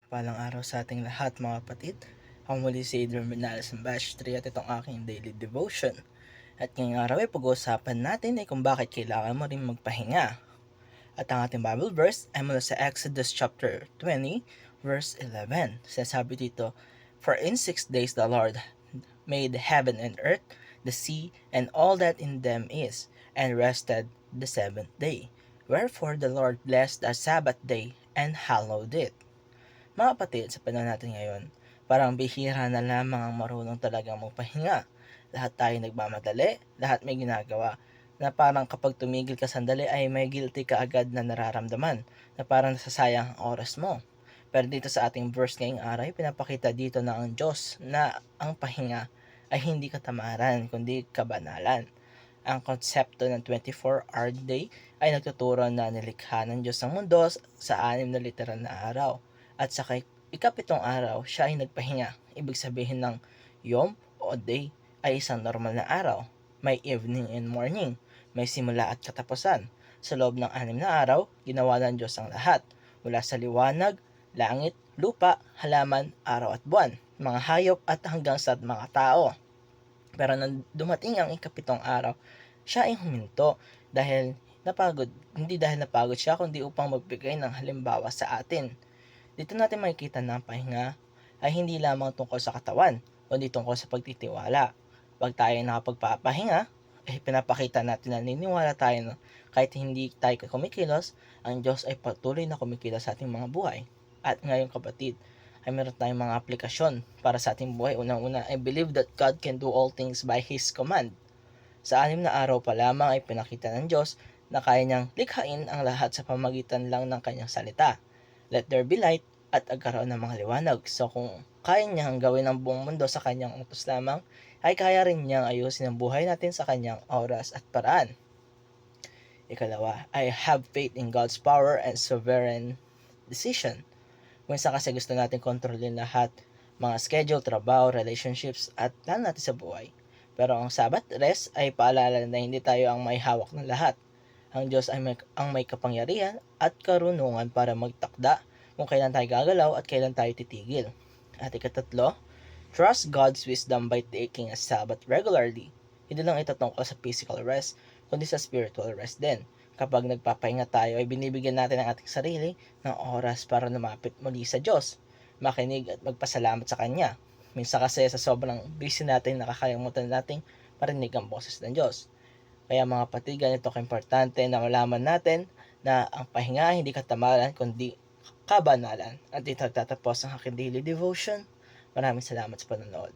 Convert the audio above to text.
Palang araw sa ating lahat mga kapatid. Ako muli si Adrian Bernales ng Batch 3 at itong aking daily devotion. At ngayong araw ay pag-uusapan natin ay kung bakit kailangan mo rin magpahinga. At ang ating Bible verse ay mula sa Exodus chapter 20 verse 11. Sinasabi dito, "For in 6 days the Lord made heaven and earth, the sea, and all that in them is, and rested the seventh day. Wherefore the Lord blessed the Sabbath day and hallowed it." Mga kapatid, sa panahon natin ngayon, parang bihira na lamang ang marunong talagang magpahinga. Lahat tayo nagmamadali, lahat may ginagawa, na parang kapag tumigil ka sandali ay may guilty ka agad na nararamdaman, na parang nasasayang ang oras mo. Pero dito sa ating verse ngayong araw, pinapakita dito na ang Diyos na ang pahinga ay hindi katamaran, kundi kabanalan. Ang konsepto ng 24-hour day ay nagtuturo na nilikha ng Diyos ang mundo sa 6 na literal na araw. At sa ikapitong araw, siya ay nagpahinga. Ibig sabihin ng yom o day ay isang normal na araw. May evening and morning. May simula at katapusan. Sa loob ng 6 na araw, ginawa ng Diyos ang lahat. Mula sa liwanag, langit, lupa, halaman, araw at buwan, mga hayop at hanggang sa mga tao. Pero nang dumating ang ikapitong araw, siya ay huminto dahil napagod. Hindi dahil napagod siya, kundi upang magbigay ng halimbawa sa atin. Dito natin makikita na ang pahinga ay hindi lamang tungkol sa katawan, kundi tungkol sa pagtitiwala. Pag tayo nakapagpapahinga, ay pinapakita natin na niniwala tayo na kahit hindi tayo kumikilos, ang Diyos ay patuloy na kumikilos sa ating mga buhay. At ngayon kapatid, ay meron tayong mga aplikasyon para sa ating buhay. Unang-una, I believe that God can do all things by His command. Sa 6 na araw pa lamang ay pinakita ng Diyos na kaya niyang likhain ang lahat sa pamagitan lang ng kanyang salita. Let there be light at agkaroon ng mga liwanag. So kung kaya niyang gawin ang buong mundo sa kanyang utos lamang, ay kaya rin niyang ayusin ang buhay natin sa kanyang oras at paraan. Ikalawa, I have faith in God's power and sovereign decision. Minsan kasi gusto natin kontrolin lahat, mga schedule, trabaho, relationships, at plan natin sa buhay. Pero ang Sabbath rest ay paalala na hindi tayo ang may hawak ng lahat. Ang Diyos ay ang may kapangyarihan at karunungan para magtakda kung kailan tayo gagalaw at kailan tayo titigil. At ikatatlo, trust God's wisdom by taking a Sabbath regularly. Hindi lang ito tungkol sa physical rest, kundi sa spiritual rest din. Kapag nagpapahinga tayo ay binibigyan natin ang ating sarili ng oras para lumapit muli sa Diyos, makinig at magpasalamat sa Kanya. Minsan kasi sa sobrang busy natin, nakakalimutan nating marinig ang boses ng Diyos. Kaya mga kapatid, ganito ka-importante na malaman natin na ang pahinga hindi katamaran kundi kabanalan. At dito nagtatapos ang aking daily devotion. Maraming salamat sa panonood.